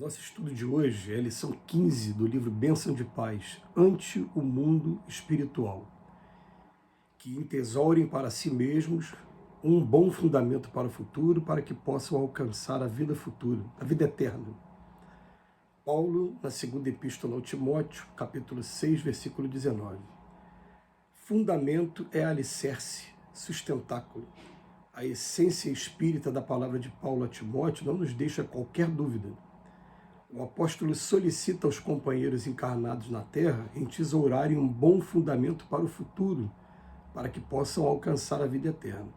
Nosso estudo de hoje é a lição 15 do livro Bênção de Paz, Ante o Mundo Espiritual. Que entesourem para si mesmos um bom fundamento para o futuro, para que possam alcançar a vida futura, a vida eterna. Paulo, na segunda epístola ao Timóteo, capítulo 6, versículo 19. Fundamento é alicerce, sustentáculo. A essência espírita da palavra de Paulo a Timóteo não nos deixa qualquer dúvida. O apóstolo solicita aos companheiros encarnados na Terra entesourarem um bom fundamento para o futuro, para que possam alcançar a vida eterna.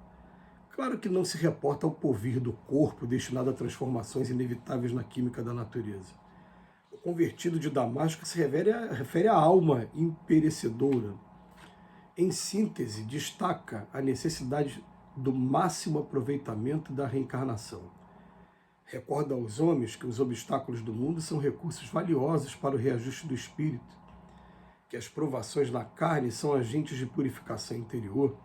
Claro que não se reporta ao porvir do corpo destinado a transformações inevitáveis na química da natureza. O convertido de Damasco se refere à alma imperecedora. Em síntese, destaca a necessidade do máximo aproveitamento da reencarnação. Recorda aos homens que os obstáculos do mundo são recursos valiosos para o reajuste do espírito, que as provações na carne são agentes de purificação interior,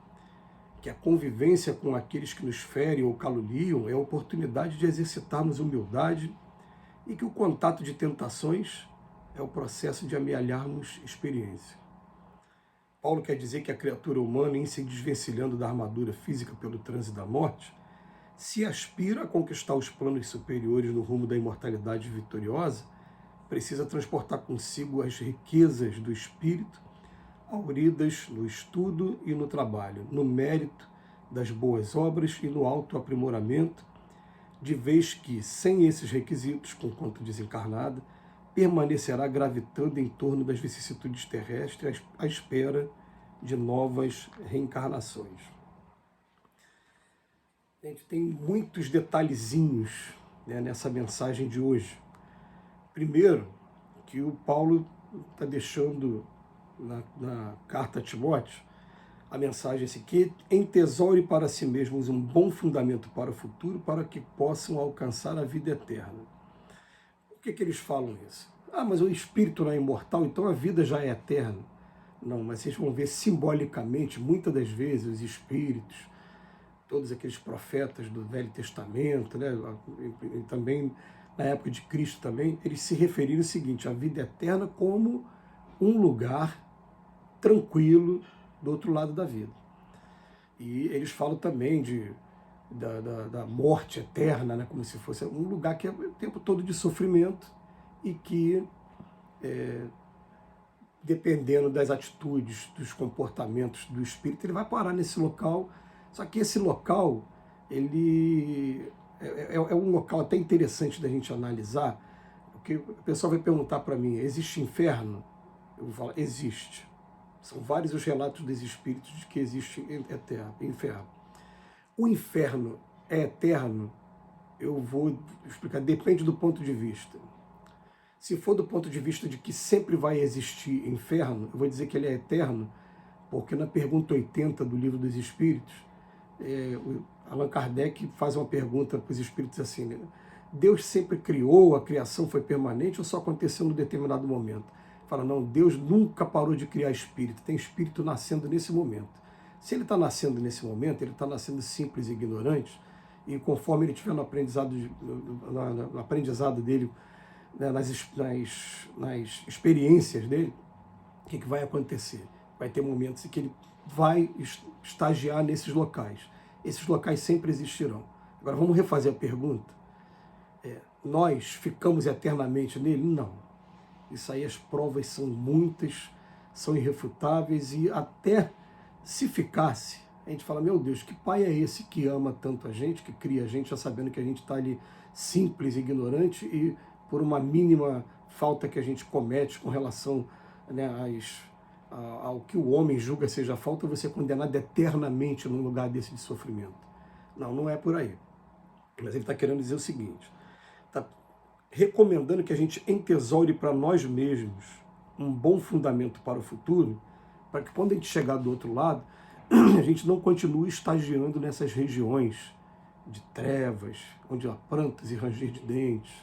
que a convivência com aqueles que nos ferem ou caluniam é a oportunidade de exercitarmos humildade e que o contato de tentações é o processo de amealharmos experiência. Paulo quer dizer que a criatura humana, em se desvencilhando da armadura física pelo trânsito da morte, se aspira a conquistar os planos superiores no rumo da imortalidade vitoriosa, precisa transportar consigo as riquezas do espírito, auridas no estudo e no trabalho, no mérito das boas obras e no autoaprimoramento, de vez que, sem esses requisitos, conquanto desencarnada, permanecerá gravitando em torno das vicissitudes terrestres à espera de novas reencarnações. A gente tem muitos detalhezinhos, né, nessa mensagem de hoje. Primeiro, que o Paulo está deixando na carta a Timóteo, a mensagem assim, que entesoure para si mesmos um bom fundamento para o futuro, para que possam alcançar a vida eterna. Por que eles falam isso? Ah, mas o espírito não é imortal, então a vida já é eterna. Não, mas vocês vão ver simbolicamente, muitas das vezes, os espíritos, todos aqueles profetas do Velho Testamento, né, e também na época de Cristo também, eles se referiram ao seguinte, a vida eterna como um lugar tranquilo do outro lado da vida. E eles falam também da morte eterna, né, como se fosse um lugar que é o tempo todo de sofrimento e que, dependendo das atitudes, dos comportamentos do espírito, ele vai parar nesse local. Só que esse local, ele é um local até interessante da gente analisar, porque o pessoal vai perguntar para mim, existe inferno? Eu vou falar, existe. São vários os relatos dos espíritos de que existe inferno. O inferno é eterno? Eu vou explicar, depende do ponto de vista. Se for do ponto de vista de que sempre vai existir inferno, eu vou dizer que ele é eterno, porque na pergunta 80 do Livro dos Espíritos, Allan Kardec faz uma pergunta para os espíritos assim, né? Deus sempre criou, a criação foi permanente ou só aconteceu num determinado momento? Fala, não, Deus nunca parou de criar espírito, tem espírito nascendo nesse momento. Se ele está nascendo nesse momento, ele está nascendo simples e ignorante, e conforme ele estiver no aprendizado dele, né, nas experiências dele, o que vai acontecer? Vai ter momentos em que ele vai estagiar nesses locais. Esses locais sempre existirão. Agora vamos refazer a pergunta. Nós ficamos eternamente nele? Não. Isso aí as provas são muitas, são irrefutáveis e até se ficasse, a gente fala, meu Deus, que pai é esse que ama tanto a gente, que cria a gente já sabendo que a gente está ali simples, ignorante e por uma mínima falta que a gente comete com relação, né, ao que o homem julga seja falta, você é condenado eternamente num lugar desse de sofrimento. Não, não é por aí. Mas ele está querendo dizer o seguinte, está recomendando que a gente entesoure para nós mesmos um bom fundamento para o futuro, para que quando a gente chegar do outro lado, a gente não continue estagiando nessas regiões de trevas, onde há prantos e ranger de dentes,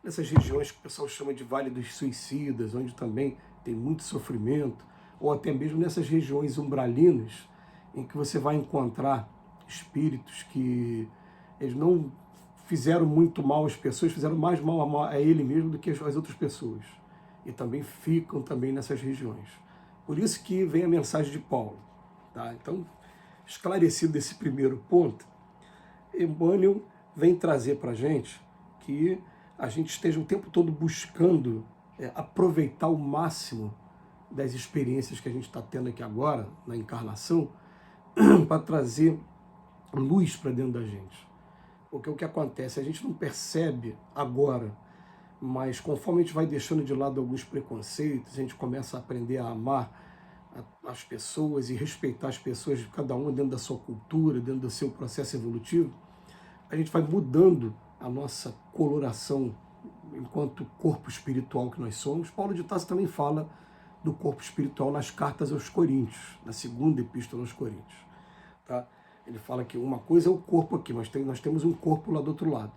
nessas regiões que o pessoal chama de Vale dos Suicidas, onde também tem muito sofrimento, ou até mesmo nessas regiões umbralinas, em que você vai encontrar espíritos que eles não fizeram muito mal às pessoas, fizeram mais mal a ele mesmo do que as outras pessoas. E também ficam também nessas regiões. Por isso que vem a mensagem de Paulo. Tá? Então, esclarecido esse primeiro ponto, Emmanuel vem trazer para a gente que a gente esteja o tempo todo buscando aproveitar o máximo das experiências que a gente está tendo aqui agora, na encarnação, para trazer luz para dentro da gente. Porque o que acontece, a gente não percebe agora, mas conforme a gente vai deixando de lado alguns preconceitos, a gente começa a aprender a amar as pessoas e respeitar as pessoas, cada uma dentro da sua cultura, dentro do seu processo evolutivo, a gente vai mudando a nossa coloração enquanto corpo espiritual que nós somos. Paulo de Tarso também fala do corpo espiritual nas cartas aos Coríntios, na segunda epístola aos Coríntios. Tá? Ele fala que uma coisa é o corpo aqui, mas nós temos um corpo lá do outro lado.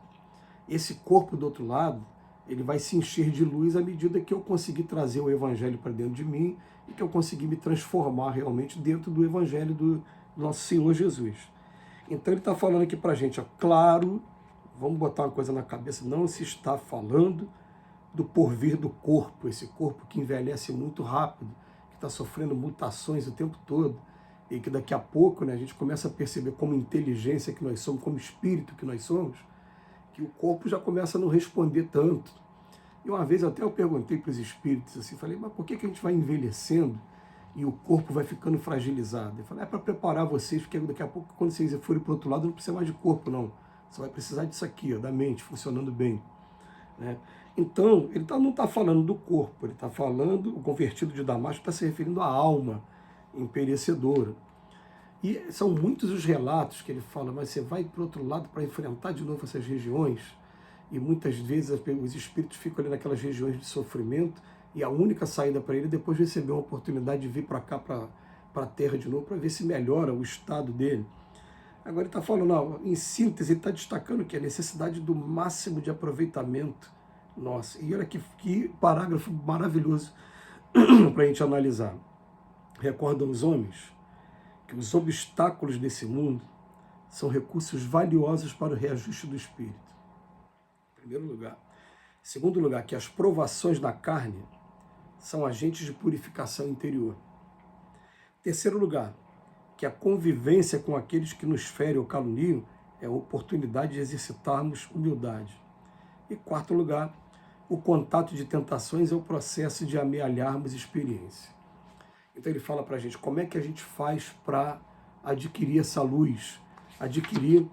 Esse corpo do outro lado, ele vai se encher de luz à medida que eu conseguir trazer o Evangelho para dentro de mim e que eu conseguir me transformar realmente dentro do Evangelho do nosso Senhor Jesus. Então ele está falando aqui para a gente, ó, claro, vamos botar uma coisa na cabeça, não se está falando do porvir do corpo, esse corpo que envelhece muito rápido, que está sofrendo mutações o tempo todo, e que daqui a pouco, né, a gente começa a perceber como inteligência que nós somos, como espírito que nós somos, que o corpo já começa a não responder tanto. E uma vez até eu perguntei para os espíritos assim, falei, mas por que a gente vai envelhecendo e o corpo vai ficando fragilizado? Eu falei, é para preparar vocês, porque daqui a pouco, quando vocês forem para o outro lado, não precisa mais de corpo, não. Você vai precisar disso aqui, ó, da mente, funcionando bem. Né? Então, ele não está falando do corpo, ele está falando, o convertido de Damasco está se referindo à alma imperecedora. E são muitos os relatos que ele fala, mas você vai para o outro lado para enfrentar de novo essas regiões, e muitas vezes os espíritos ficam ali naquelas regiões de sofrimento, e a única saída para ele é depois receber uma oportunidade de vir para cá, para a Terra de novo, para ver se melhora o estado dele. Agora ele está falando, ó, em síntese, ele está destacando que a necessidade do máximo de aproveitamento nosso. E olha que parágrafo maravilhoso para a gente analisar. Recordam os homens que os obstáculos desse mundo são recursos valiosos para o reajuste do espírito. Em primeiro lugar. Em segundo lugar, que as provações da carne são agentes de purificação interior. Em terceiro lugar, que a convivência com aqueles que nos ferem ou caluniam é a oportunidade de exercitarmos humildade. E quarto lugar, o contato de tentações é o processo de amealharmos experiência. Então ele fala para a gente como é que a gente faz para adquirir essa luz, adquirir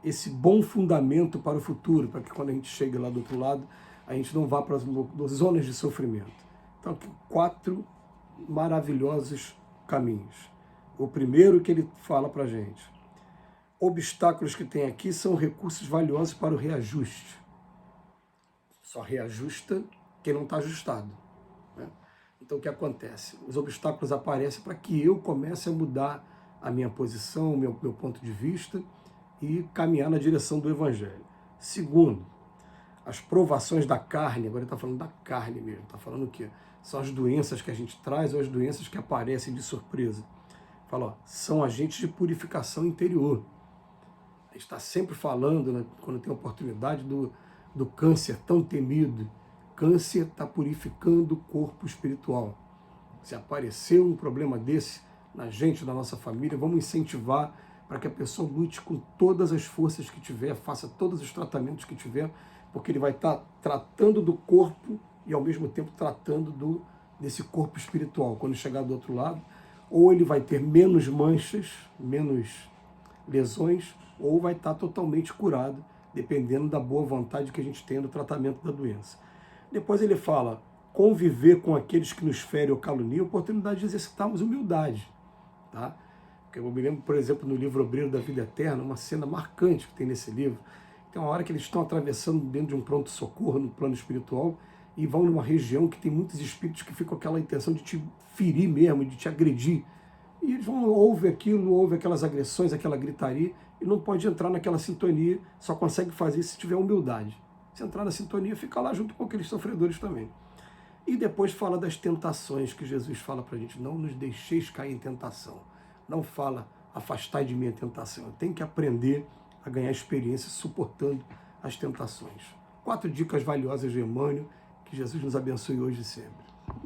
esse bom fundamento para o futuro, para que quando a gente chegue lá do outro lado, a gente não vá para as zonas de sofrimento. Então, 4 maravilhosos caminhos. O primeiro que ele fala para a gente, obstáculos que tem aqui são recursos valiosos para o reajuste. Só reajusta quem não está ajustado. Né? Então o que acontece? Os obstáculos aparecem para que eu comece a mudar a minha posição, o meu ponto de vista e caminhar na direção do Evangelho. Segundo, as provações da carne, agora ele está falando da carne mesmo, está falando o quê? São as doenças que a gente traz ou as doenças que aparecem de surpresa. Fala, ó, são agentes de purificação interior. A gente está sempre falando, né, quando tem a oportunidade, do câncer tão temido. Câncer está purificando o corpo espiritual. Se apareceu um problema desse na gente, na nossa família, vamos incentivar para que a pessoa lute com todas as forças que tiver, faça todos os tratamentos que tiver, porque ele vai estar tratando do corpo e ao mesmo tempo tratando desse corpo espiritual. Quando chegar do outro lado, ou ele vai ter menos manchas, menos lesões, ou vai estar totalmente curado, dependendo da boa vontade que a gente tem no tratamento da doença. Depois ele fala, conviver com aqueles que nos ferem ou caluniam, oportunidade de exercitarmos humildade. Tá? Porque eu me lembro, por exemplo, no livro Obreiro da Vida Eterna, uma cena marcante que tem nesse livro. Tem uma hora que eles estão atravessando dentro de um pronto-socorro no plano espiritual e vão numa região que tem muitos espíritos que ficam com aquela intenção de te ferir mesmo, de te agredir. E eles vão, ouve aquilo, ouve aquelas agressões, aquela gritaria, e não pode entrar naquela sintonia, só consegue fazer se tiver humildade. Se entrar na sintonia, fica lá junto com aqueles sofredores também. E depois fala das tentações que Jesus fala para a gente, não nos deixeis cair em tentação. Não fala, afastai de mim a tentação. Eu tenho que aprender a ganhar experiência suportando as tentações. 4 dicas valiosas de Emmanuel, que Jesus nos abençoe hoje e sempre.